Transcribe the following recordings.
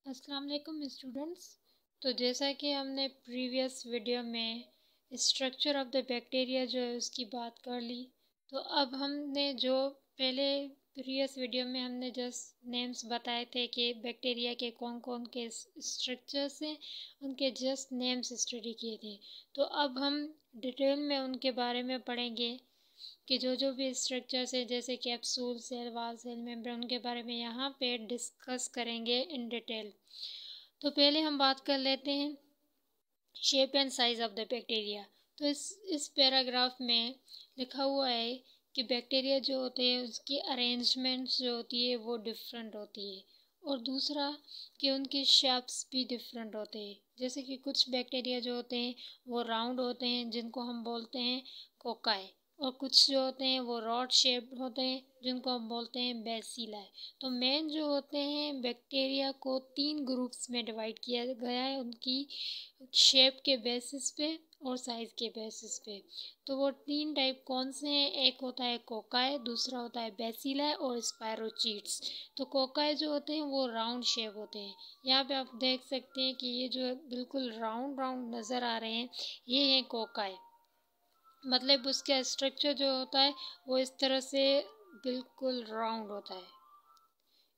अस्सलाम वालेकुम स्टूडेंट्स। तो जैसा कि हमने प्रीवियस वीडियो में स्ट्रक्चर ऑफ द बैक्टीरिया जो है उसकी बात कर ली, तो अब हमने जो पहले प्रीवियस वीडियो में हमने जस्ट नेम्स बताए थे कि बैक्टीरिया के कौन कौन के स्ट्रक्चर्स हैं, उनके जस्ट नेम्स स्टडी किए थे। तो अब हम डिटेल में उनके बारे में पढ़ेंगे कि जो भी स्ट्रक्चर्स है जैसे capsule, cell wall, cell membrane, उनके बारे में यहाँ पे डिस्कस करेंगे इन डिटेल। तो पहले हम बात कर लेते हैं shape and size of the bacteria. तो इस पैराग्राफ में लिखा हुआ है कि बैक्टीरिया जो होते हैं उसकी अरेंजमेंट्स जो होती है वो डिफरेंट होती है, और दूसरा कि उनके शेप्स भी डिफरेंट होते हैं। जैसे कि कुछ बैक्टीरिया जो होते हैं वो राउंड होते हैं जिनको हम बोलते हैं कोकाई, और कुछ जो होते हैं वो रॉड शेप्ड होते हैं जिनको हम बोलते हैं बेसिलाई। तो मेन जो होते हैं बैक्टीरिया को 3 ग्रुप्स में डिवाइड किया गया है उनकी शेप के बेसिस पे और साइज़ के बेसिस पे। तो वो 3 टाइप कौन से हैं? एक होता है कोकाई, दूसरा होता है बेसिलाई और स्पायरोचीट्स। तो कोकाई जो होते हैं वो राउंड शेप होते हैं। यहाँ पे आप देख सकते हैं कि ये जो बिल्कुल राउंड राउंड नज़र आ रहे हैं, ये हैं कोकाई। मतलब उसका स्ट्रक्चर जो होता है वो इस तरह से बिल्कुल राउंड होता है,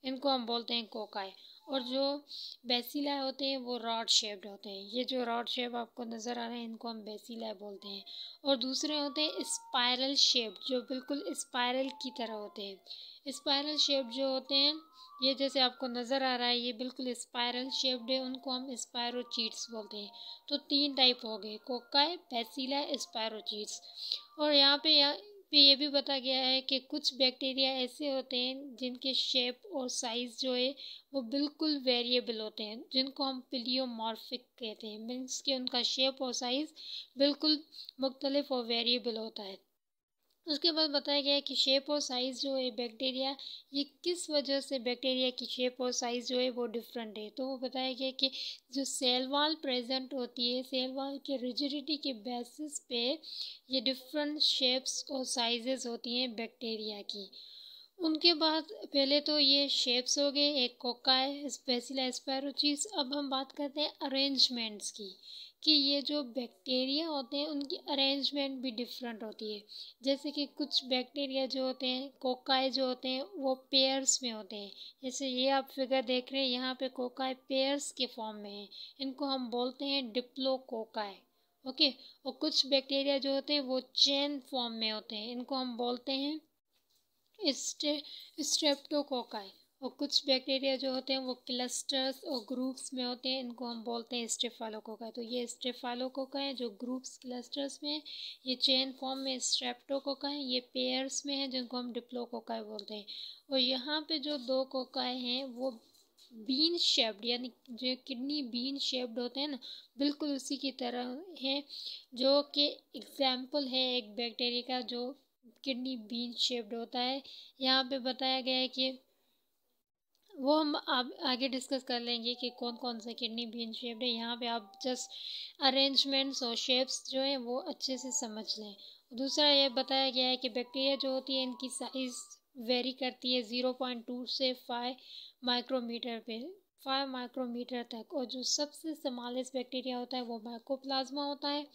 इनको हम बोलते हैं कोकाई। और जो बेसिलाई होते हैं वो रॉड शेप्ड होते हैं। ये जो रॉड शेप आपको नज़र आ रहे हैं इनको हम बेसिलाई बोलते हैं। और दूसरे होते हैं स्पाइरल शेप, जो बिल्कुल स्पाइरल की तरह होते हैं। स्पाइरल शेप जो होते हैं ये जैसे आपको नज़र आ रहा है ये बिल्कुल स्पाइरल शेप्ड है, उनको हम स्पायरोचीट्स बोलते हैं। तो 3 टाइप हो गए, कोकाई, बेसिलाई, स्पायरोचीट्स। और यहाँ पे ये भी बताया गया है कि कुछ बैक्टीरिया ऐसे होते हैं जिनके शेप और साइज़ जो है वो बिल्कुल वेरिएबल होते हैं, जिनको हम प्लियोमॉर्फिक कहते हैं। मीन्स कि उनका शेप और साइज़ बिल्कुल मुख्तलिफ और वेरिएबल होता है। उसके बाद बताया गया है कि शेप और साइज़ जो है बैक्टीरिया, ये किस वजह से बैक्टीरिया की शेप और साइज़ जो है वो डिफरेंट है। तो वो बताया गया कि जो सेल वॉल प्रेजेंट होती है, सेल वॉल के रिजिडिटी के बेसिस पे ये डिफरेंट शेप्स और साइजेस होती हैं बैक्टीरिया की। उनके बाद पहले तो ये शेप्स हो गए, एक कोकाई, बेसिलाई, स्पायरोचीट्स। अब हम बात करते हैं अरेंजमेंट्स की, कि ये जो बैक्टीरिया होते हैं उनकी अरेंजमेंट भी डिफरेंट होती है। जैसे कि कुछ बैक्टीरिया जो होते हैं, कोकाई जो होते हैं वो पेयर्स में होते हैं। जैसे ये आप फिगर देख रहे हैं, यहाँ पे कोकाई पेयर्स के फॉर्म में है, इनको हम बोलते हैं डिप्लोकोकाई। ओके। और कुछ बैक्टीरिया जो होते हैं वो चेन फॉर्म में होते हैं, इनको हम बोलते हैं स्ट्रेप्टोकोकाई। और कुछ बैक्टीरिया जो होते हैं वो क्लस्टर्स और ग्रुप्स में होते हैं, इनको हम बोलते हैं स्टेफालोकोकाई। तो ये स्टेफालोकोकाई जो ग्रुप्स क्लस्टर्स में, ये चेन फॉर्म में स्ट्रेप्टोकोकाई, ये पेयर्स में है जिनको हम डिप्लोकोकाई बोलते हैं। और यहाँ पे जो 2 कोकाई हैं वो बीन शेप्ड, यानी जो किडनी बीन शेप्ड होते हैं ना, बिल्कुल उसी की तरह हैं, जो कि एग्जाम्पल है एक बैक्टीरिया का जो किडनी बीन शेप्ड होता है। यहाँ पे बताया गया है कि वो हम आगे डिस्कस कर लेंगे कि कौन कौन सा किडनी बीन शेप्ड है। यहाँ पे आप जस्ट अरेंजमेंट्स और शेप्स जो है वो अच्छे से समझ लें। दूसरा ये बताया गया है कि बैक्टीरिया जो होती है इनकी साइज़ वेरी करती है 0.2 से 5 माइक्रोमीटर पे, 5 माइक्रोमीटर तक। और जो सबसे स्मॉलेस्ट बैक्टीरिया होता है वो माइकोप्लाज्मा होता है,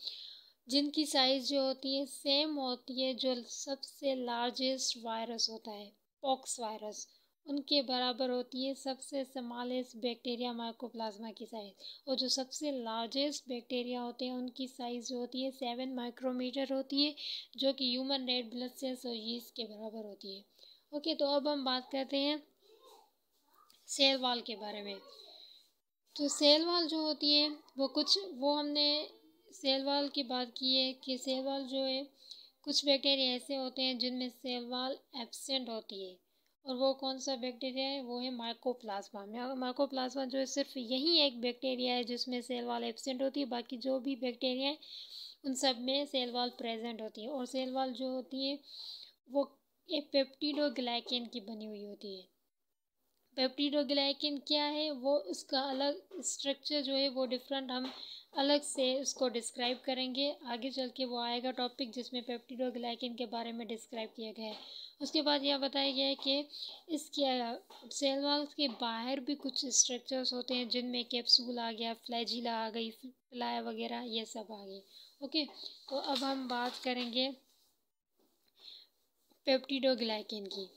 जिनकी साइज़ जो होती है सेम होती है जो सबसे लार्जेस्ट वायरस होता है, पॉक्स वायरस, उनके बराबर होती है सबसे स्मॉलेस्ट बैक्टीरिया माइकोप्लाज्मा की साइज़। और जो सबसे लार्जेस्ट बैक्टीरिया होते हैं उनकी साइज़ जो होती है 7 माइक्रोमीटर होती है, जो कि ह्यूमन रेड ब्लड सेल्स और यीस्ट के बराबर होती है। ओके। तो अब हम बात करते हैं सेल वॉल के बारे में। तो सेल वॉल जो होती है वो हमने सेल वॉल की बात की है कि सेल वॉल जो है कुछ बैक्टीरिया ऐसे होते हैं जिनमें सेल वॉल एब्सेंट होती है। और वो कौन सा बैक्टीरिया है? वो है माइकोप्लाज्मा। माइकोप्लाज्मा जो है सिर्फ यही एक बैक्टीरिया है जिसमें सेल वॉल एब्सेंट होती है, बाकी जो भी बैक्टीरिया है उन सब में सेल वॉल प्रेजेंट होती है। और सेल वॉल जो होती है वो एक पेप्टिडोग्लाइकेन की बनी हुई होती है। पेप्टिडोग्लाइकिन क्या है, वो उसका अलग स्ट्रक्चर जो है वो डिफरेंट, हम अलग से उसको डिस्क्राइब करेंगे। आगे चल के वो आएगा टॉपिक जिसमें पेप्टिडोग्लाइकिन के बारे में डिस्क्राइब किया गया है। उसके बाद यह बताया गया है कि इसके सेल वॉल के बाहर भी कुछ स्ट्रक्चर्स होते हैं जिनमें कैप्सूल आ गया, फ्लैजिला आ गई, फ्लाई वगैरह ये सब आ गए। ओके, तो अब हम बात करेंगे पेप्टिडोग्लाइकिन की।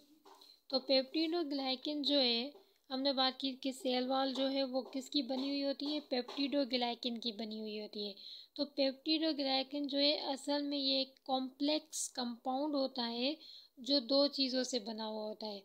तो पेप्टिडोग्लाइकिन जो है, हमने बात की कि सेल वॉल जो है वो किसकी बनी हुई होती है, पेप्टिडोग्लाइकिन की बनी हुई होती है। तो पेप्टिडोग्लाइकिन जो है असल में ये एक कॉम्प्लेक्स कंपाउंड होता है जो दो चीज़ों से बना हुआ होता है।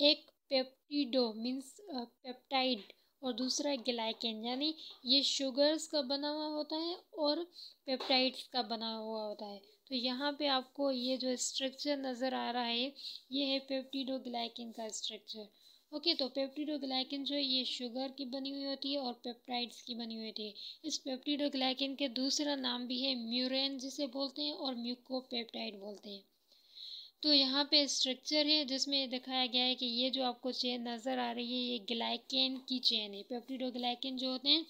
एक पेप्टिडो मीन्स पेप्टाइड, और दूसरा ग्लाइकेन, यानी ये शुगर्स का बना हुआ होता है और पेप्टाइड्स का बना हुआ होता है। तो यहाँ पे आपको ये जो स्ट्रक्चर नज़र आ रहा है ये है पेप्टिडोग्लाइकिन का स्ट्रक्चर। ओके, तो पेप्टिडोग्लाइकिन जो है ये शुगर की बनी हुई होती है और पेप्टाइड्स की बनी हुई होती है। इस पेप्टिडोग्लाइकिन के दूसरा नाम भी है म्यूरेन जिसे बोलते हैं, और म्यूकोपेप्टाइड बोलते हैं। तो यहाँ पे स्ट्रक्चर है जिसमें दिखाया गया है कि ये जो आपको चेन नज़र आ रही है ये ग्लाइकेन की चेन है। पेप्टिडोग्लाइकिन जो होते हैं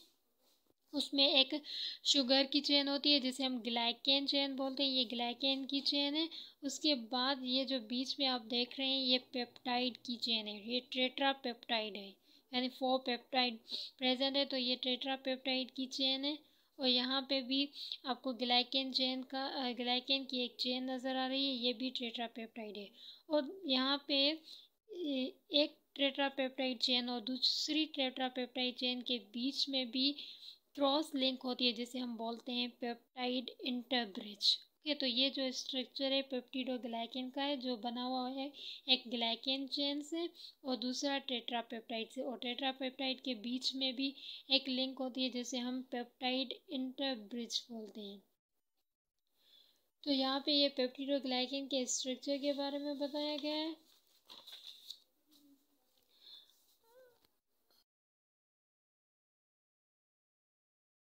उसमें एक शुगर की चेन होती है जिसे हम ग्लाइकेन चेन बोलते हैं, ये ग्लाइकेन की चेन है। उसके बाद ये जो बीच में आप देख रहे हैं ये पेप्टाइड की चेन है, ये टेट्रा पेप्टाइड है, यानी 4 पेप्टाइड प्रेजेंट है, तो ये टेट्रा पेप्टाइड की चेन है। और यहाँ पे भी आपको ग्लाइकेन चेन का ग्लाइकेन की एक चेन नज़र आ रही है, ये भी टेट्रा पेप्टाइड है। और यहाँ पे एक टेट्रा पेप्टाइड चेन और दूसरी टेट्रा पेप्टाइड चेन के बीच में भी क्रॉस लिंक होती है जिसे हम बोलते हैं पेप्टाइड इंटरब्रिज। ओके, तो ये जो स्ट्रक्चर है पेप्टिडोग्लाइकेन का है जो बना हुआ है एक ग्लाइकेन चेन से और दूसरा टेट्रापेप्टाइड से, और टेट्रापेप्टाइड के बीच में भी एक लिंक होती है जिसे हम पेप्टाइड इंटरब्रिज बोलते हैं। तो यहाँ पे ये पेप्टिडोग्लाइकेन के स्ट्रक्चर के बारे में बताया गया है।